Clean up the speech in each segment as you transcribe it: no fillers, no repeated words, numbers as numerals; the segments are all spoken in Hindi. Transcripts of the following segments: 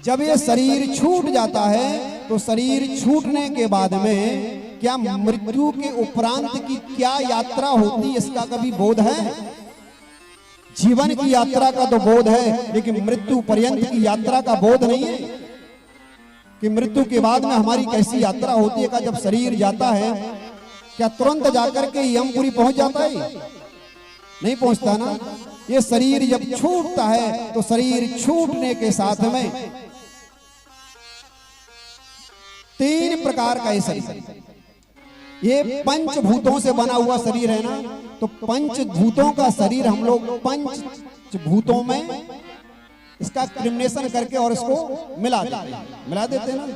जब ये शरीर छूट जाता है तो शरीर छूटने के बाद में क्या मृत्यु के उपरांत की क्या यात्रा होती है इसका कभी बोध है? जीवन की यात्रा का तो बोध है, लेकिन मृत्यु पर्यंत की यात्रा का बोध नहीं है कि मृत्यु के बाद में हमारी कैसी यात्रा होती है। का जब शरीर जाता है क्या तुरंत जाकर के यमपुरी पहुंच जाता है? नहीं पहुंचता ना। ये शरीर जब छूटता है तो शरीर छूटने के साथ में 3 प्रकार का ये शरीर, ये पंचभूतों से बना हुआ शरीर है ना, तो पंचभूतों का शरीर हम लोग पंचभूतों में इसका क्रिमिनेशन करके और इसको मिला देते हैं ना।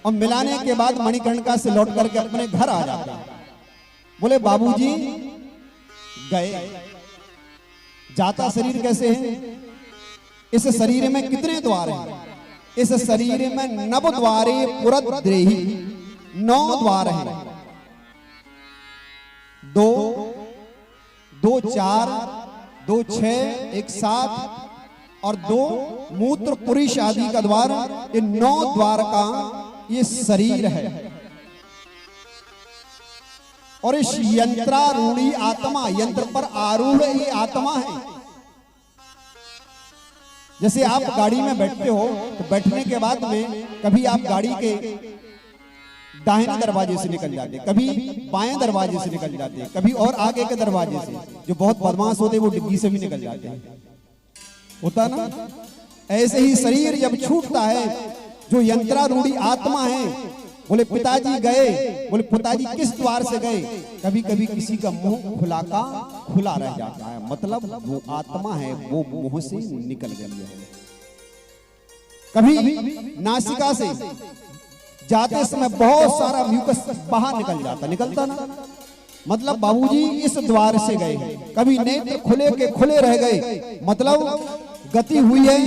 और मिलाने के बाद मणिकर्णिका से लौट करके अपने घर आ जाते हैं। बोले बाबूजी गए। जाता शरीर कैसे है? इस शरीर में कितने द्वार हैं? इस शरीर में नव द्वारे पुरद्रेही 9 द्वार हैं। 2, 2, 4, 2, 6, 1, 7 और 2 मूत्र पुरुष आदि का द्वार। ये 9 द्वार का ये शरीर है। और इस यंत्रारूढ़ी आत्मा, यंत्र पर आरूढ़ ये आत्मा है। जैसे आप गाड़ी में बैठते हो तो बैठने के बाद में कभी आप गाड़ी के दाहिने दरवाजे से निकल जाते, कभी बाएं दरवाजे से निकल जाते, कभी और आगे के दरवाजे से। जो बहुत बदमाश होते वो डिग्गी से भी निकल जाते हैं, होता ना। ऐसे ही शरीर जब छूटता है, जो यंत्रारूढ़ी आत्मा है, बोले पिताजी गए। बोले पिताजी किस द्वार से गए? कभी कभी किसी का मुंह खुला रह जाता है, मतलब वो आत्मा है वो मुंह से निकल गई है। कभी नासिका से जाते समय बहुत सारा म्यूकस बाहर निकलता ना, मतलब बाबूजी इस द्वार से गए। कभी नेत्र खुले के खुले रह गए, मतलब गति हुई है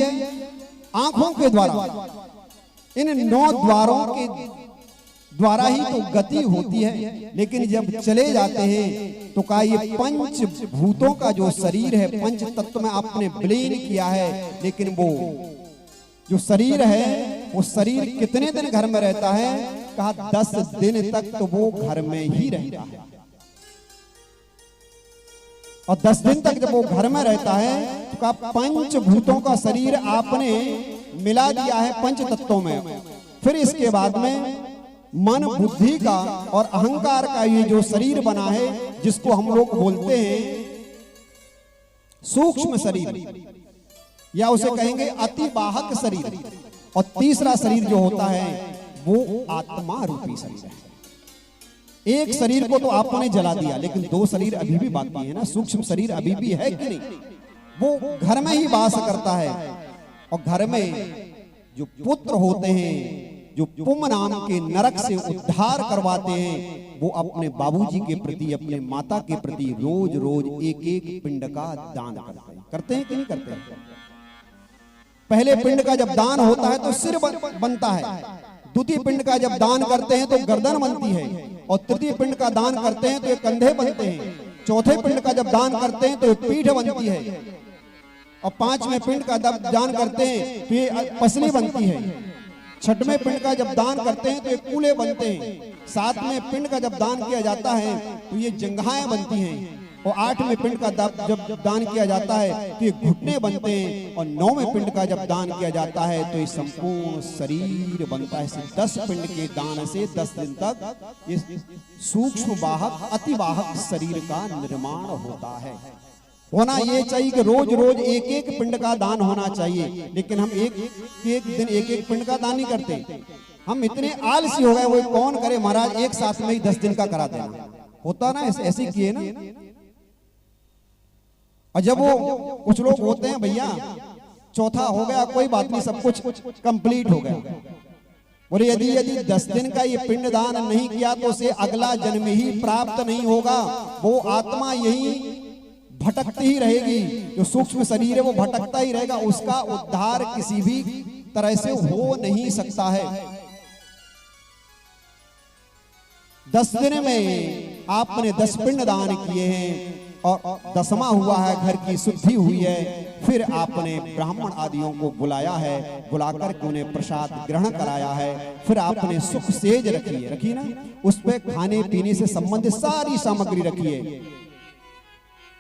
आंखों के द्वारा। इन 9 द्वारों के द्वारा ही तो गति होती है। लेकिन जब चले जाते हैं तो का ये पंचभूतों का जो शरीर है, पंच तत्व में आपने विलीन किया है, लेकिन वो जो शरीर है वो शरीर कितने दिन घर में रहता है? कहा 10 दिन तक तो वो घर में ही रहता है। और 10 दिन तक जब वो घर में रहता है तो कहा पंचभूतों का शरीर आपने मिला दिया है पंच तत्वों में। फिर इसके बाद में मन बुद्धि का और अहंकार का ये जो शरीर बना है, जिसको हम लोग बोलते हैं सूक्ष्म शरीर, या उसे कहेंगे अतिवाहक शरीर। और तीसरा शरीर जो होता है वो आत्मा रूपी शरीर है। एक शरीर को तो आपने जला दिया, लेकिन 2 शरीर अभी भी बाकी है ना। सूक्ष्म शरीर अभी भी है कि नहीं? वो घर में ही वास करता है। और घर में जो पुत्र होते हैं, जो पुम नाम के नरक से उद्धार करवाते हैं, वो अपने बाबूजी के प्रति, अपने माता के प्रति रोज रोज एक पिंड का दान करते हैं कि नहीं करते हैं? पहले पिंड का जब दान होता है तो सिर बनता है, द्वितीय पिंड का जब दान करते हैं तो गर्दन बनती है, और तृतीय पिंड का दान करते हैं तो ये कंधे बनते हैं, चौथे पिंड का जब दान करते हैं तो ये पीठ बनती है, और 5वें पिंड का जब दान करते हैं तो ये पसली बनती है, 6वें पिंड का जब दान करते हैं तो ये कूले बनते हैं, 7वें पिंड का जब दान किया जाता है तो ये जंघाएं बनती हैं, और 8वें पिंड का जब दान किया जाता है तो ये घुटने बनते हैं, और 9वें पिंड का जब दान किया जाता है तो ये संपूर्ण शरीर बनता है। 10 पिंड के दान से 10 दिन तक ये सूक्ष्म वाहक अतिवाहक शरीर का निर्माण होता है। होना ये चाहिए कि रोज रोज एक पिंड का दान होना चाहिए, लेकिन हम एक दिन एक पिंड का दान नहीं करते। हम इतने आलसी हो गए, वो कौन करे महाराज, एक साथ में ही 10 दिन का करा देना होता ना, ऐसे किए ना। और जब वो कुछ लोग होते हैं भैया चौथा हो गया कोई बात नहीं, सब कुछ कंप्लीट हो गया, और यदि 10 दिन का ये पिंड दान नहीं किया तो उसे अगला जन्म ही प्राप्त नहीं होगा। वो आत्मा यही भटकती ही रहेगी, जो सूक्ष्म शरीर है वो भटकता ही रहेगा, उसका उद्धार किसी भी तरह से हो नहीं सकता है। 10 दिन में आपने 10 पिंड दान किए हैं और 10वां हुआ है, घर की शुद्धि हुई है, फिर आपने ब्राह्मण आदियों को बुलाया है, बुलाकर के उन्हें प्रसाद ग्रहण कराया है। फिर आपने सुख सेज रखी ना, उस पे खाने पीने से संबंधित सारी सामग्री रखी है।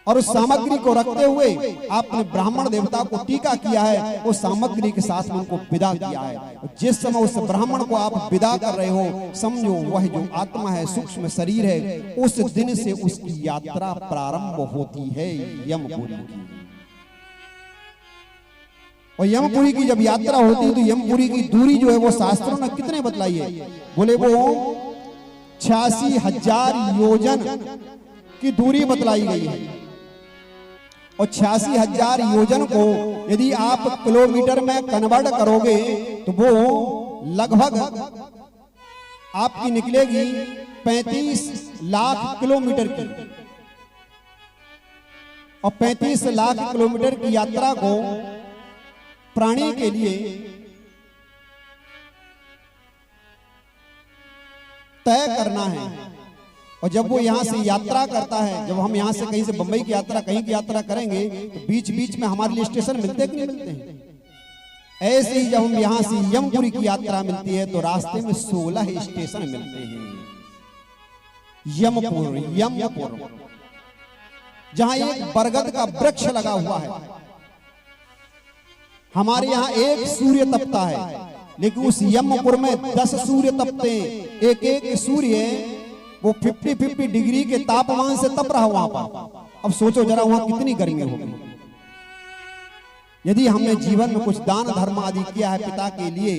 और उस सामग्री को रखते हुए आपने ब्राह्मण देवता को टीका किया है, उस सामग्री के साथ में उनको विदा किया है। जिस समय उस ब्राह्मण को आप विदा कर रहे हो, समझो वह जो आत्मा है, सूक्ष्म शरीर है, उस दिन से उसकी यात्रा प्रारंभ होती है यमपुरी की। और यमपुरी की जब यात्रा होती है तो यमपुरी की दूरी जो है वो शास्त्रों ने कितने बतलाई है? बोले वो 86,000 योजन की दूरी बतलाई गई है। और 86,000 योजन को यदि आप किलोमीटर में कन्वर्ट करोगे तो वो लगभग आपकी निकलेगी 35 लाख किलोमीटर की। और 35 लाख किलोमीटर की यात्रा को प्राणी के लिए तय करना है। और जब वो यहाँ से यात्रा करता है, जब हम यहाँ से कहीं से बंबई की यात्रा, कहीं की यात्रा करेंगे तो बीच बीच में हमारे लिए स्टेशन मिलते कि नहीं मिलते हैं? ऐसे ही जब हम यहाँ से यमपुरी की यात्रा मिलती है तो रास्ते में 16 स्टेशन मिलते हैं। यमपुर जहाँ एक बरगद का वृक्ष लगा हुआ है। हमारे यहाँ एक सूर्य तपता है, लेकिन उस यमपुर में 10 सूर्य तपते हैं। एक एक सूर्य वो 50-50 डिग्री के तापमान से तप रहा वहां पर। अब सोचो जरा वहां कितनी गर्मी होगी। यदि हमने जीवन में कुछ दान धर्म आदि किया है पिता के लिए,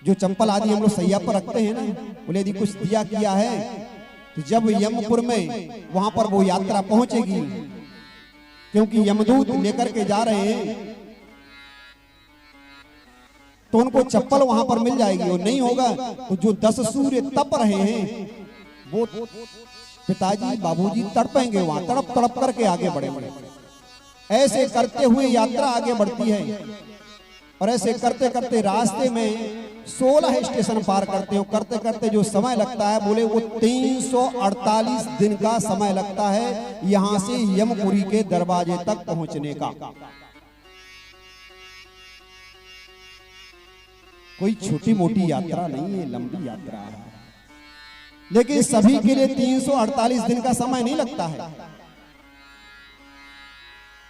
जो चंपल आदि हम लोग सैया पर रखते हैं ना, बोले यदि कुछ दिया किया है तो जब यमपुर में वहां पर वो यात्रा पहुंचेगी, क्योंकि यमदूत लेकर के जा रहे हैं, तो उनको चप्पल वहां पर मिल जाएगी। और नहीं होगा तो जो 10 सूर्य तप रहे हैं वो पिताजी बाबूजी तड़पेंगे वहां, तड़प तड़प करके आगे बढ़ेंगे। ऐसे करते हुए यात्रा आगे बढ़ती है। और ऐसे करते करते रास्ते में 16 स्टेशन पार करते हो। करते करते जो समय लगता है, बोले वो 348 दिन का समय लगता है यहां से यमपुरी के दरवाजे तक पहुंचने का। कोई छोटी मोटी यात्रा नहीं है, लंबी यात्रा है। लेकिन सभी के लिए 348 दिन का समय नहीं लगता है।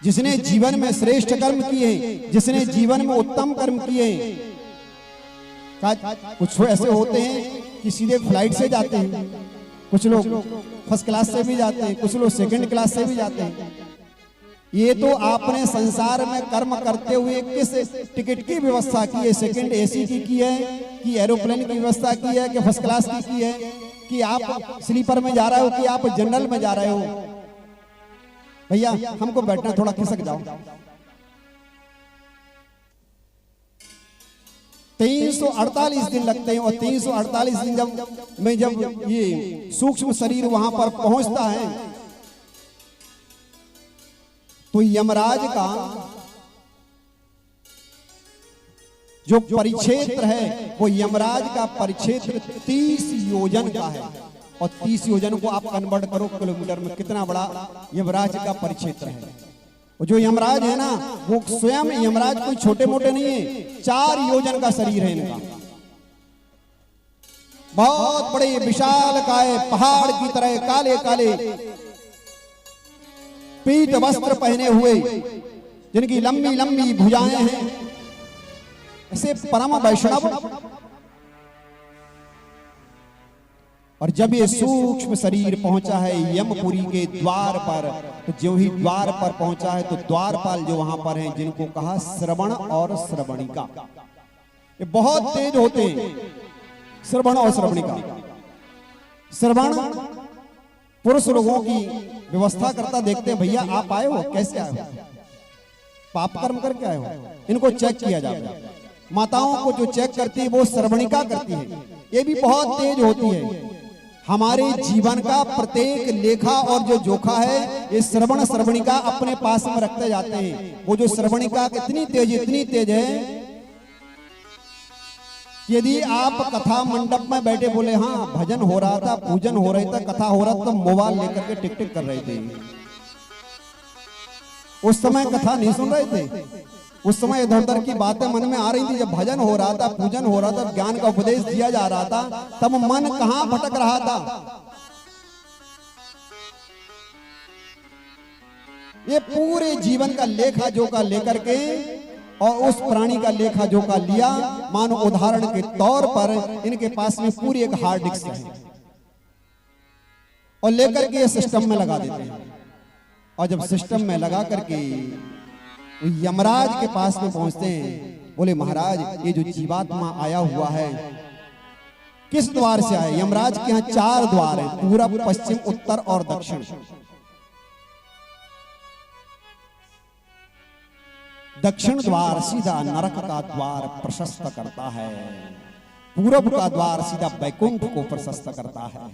जिसने जीवन में श्रेष्ठ कर्म किए, जिसने जीवन में उत्तम कर्म किए, कुछ ऐसे होते हैं कि सीधे फ्लाइट से जाते हैं, कुछ लोग फर्स्ट क्लास से भी जाते हैं, कुछ लोग सेकंड क्लास से भी जाते हैं। ये तो आपने संसार में कर्म करते हुए किस टिकट की व्यवस्था की है? सेकंड एसी की है कि एरोप्लेन की व्यवस्था की है कि फर्स्ट क्लास की है कि आप स्लीपर में जा रहे हो कि आप जनरल में जा रहे हो? भैया हमको बैठना, थोड़ा खिसक जाओ। 348 दिन लगते हैं। और 348 दिन जब ये सूक्ष्म शरीर वहां पर पहुंचता है तो यमराज का जो परिक्षेत्र है वो यमराज का परिक्षेत्र 30 योजन का है। और 30 योजन को आप कन्वर्ट करो किलोमीटर में, कितना बड़ा यमराज का परिक्षेत्र है। और जो यमराज है ना, वो स्वयं यमराज कोई छोटे मोटे नहीं है, 4 योजन का शरीर है इनका। बहुत बड़े विशाल काय पहाड़ की तरह काले काले पीत वस्त्र पहने हुए, जिनकी लंबी लंबी भुजाएं हैं, ऐसे परम वैष्णव। और जब ये सूक्ष्म शरीर पहुंचा है यमपुरी के द्वार पर, तो जो ही द्वार पर पहुंचा है तो द्वारपाल जो वहां पर हैं, जिनको कहा श्रवण और श्रवणिका, ये बहुत तेज होते हैं। श्रवण और श्रवणिका, श्रवण पुरुष लोगों की व्यवस्था करता देखते हैं, भैया आप आए हो, कैसे आए हो, पाप कर्म करके आए हो, इनको चेक किया जाता है। माताओं को जो चेक करती है वो श्रवणिका करती है, ये भी बहुत तेज होती है। हमारे जीवन का प्रत्येक लेखा और जो जोखा है ये श्रवण श्रवणिका अपने पास में रखते जाते हैं। वो जो श्रवणिका इतनी तेज है, यदि आप कथा मंडप में बैठे बोले हाँ भजन हो रहा था, पूजन हो रहा था, कथा हो रहा था, तो मोबाइल लेकर के टिक टिक कर रहे थे। उस समय कथा नहीं सुन रहे थे, उस समय इधर उधर की बातें मन में आ रही थी। जब भजन हो रहा था, पूजन हो रहा था, ज्ञान का उपदेश दिया जा रहा था, तब मन कहां भटक रहा था। ये पूरे जीवन का लेखा जोखा लेकर के और उस प्राणी का लेखा जोखा लिया, मानो उदाहरण के तौर पर इनके पास में पूरी एक हार्ड डिस्क है और लेकर के ये सिस्टम में लगा देते हैं। और जब सिस्टम में लगा करके यमराज के पास में पहुंचते हैं, बोले महाराज ये जो जीवात्मा आया हुआ है किस द्वार से आए? यमराज के यहाँ 4 द्वार हैं, पूरब, पश्चिम, उत्तर और दक्षिण। दक्षिण द्वार सीधा नरक का द्वार प्रशस्त करता है, पूरब का द्वार सीधा बैकुंठ को प्रशस्त करता है,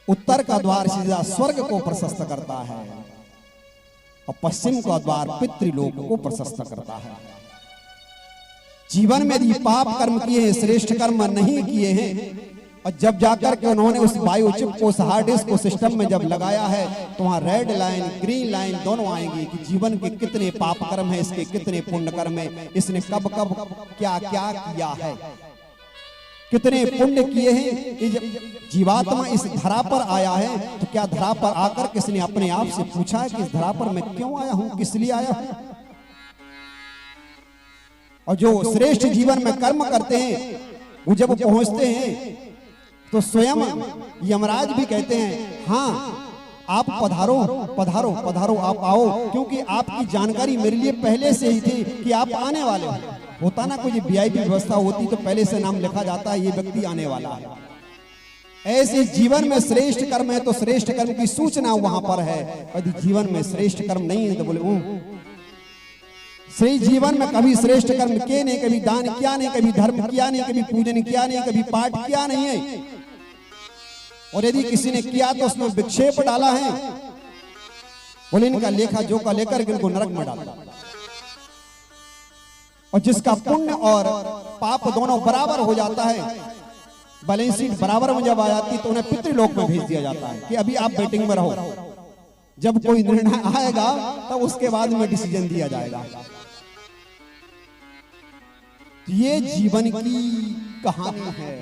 उत्तर का द्वार सीधा स्वर्ग को प्रशस्त करता है और पश्चिम का द्वार पितृलोक को प्रशस्त करता है। जीवन में यदि पाप कर्म किए हैं, श्रेष्ठ कर्म नहीं किए हैं, और जब जाकर के उन्होंने उस बायो चिप को, उस हार्ड डिस्क को सिस्टम में जब लगाया है, तो वहां रेड लाइन, ग्रीन लाइन दोनों आएंगी कि जीवन के कितने पाप कर्म है, इसके कितने पुण्य कर्म है, इसने कब कब क्या क्या किया है, कितने पुण्य किए हैं। जब जीवात्मा इस धरा पर आया है तो क्या धरा पर आकर किसने अपने आप से पूछा है कि इस धरा पर मैं क्यों आया हूं, किस लिए आया हूं? और जो श्रेष्ठ जीवन में कर्म करते हैं वो जब पहुंचते हैं तो स्वयं यमराज भी कहते हैं, हाँ आप पधारो पधारो पधारो, आप आओ, क्योंकि आपकी जानकारी मेरे लिए पहले से ही थी कि आप आने वाले हो। होता ना कोई वीआईपी व्यवस्था होती तो पहले से नाम लिखा जाता है ये व्यक्ति आने वाला है। ऐसे जीवन में श्रेष्ठ कर्म है तो श्रेष्ठ कर्म की सूचना वहां पर है। यदि जीवन में श्रेष्ठ कर्म नहीं है तो बोले श्री जीवन में कभी श्रेष्ठ कर्म किए नहीं, कभी दान किया नहीं, कभी धर्म किया नहीं, कभी पूजन किया नहीं, कभी पाठ किया नहीं है, और यदि किसी ने किया तो उसमें विक्षेप डाला है, बोले इनका लेखा जोखा लेकर इनको नरक में डाला। और जिसका पुण्य और पाप दोनों बराबर हो जाता है, बैलेंस शीट बराबर में जब आ जाती तो उन्हें पितृलोक में भेज दिया जाता है कि अभी आप वेटिंग में रहो, जब कोई निर्णय आएगा तब उसके बाद में डिसीजन दिया जाएगा। ये जीवन की कहानी है।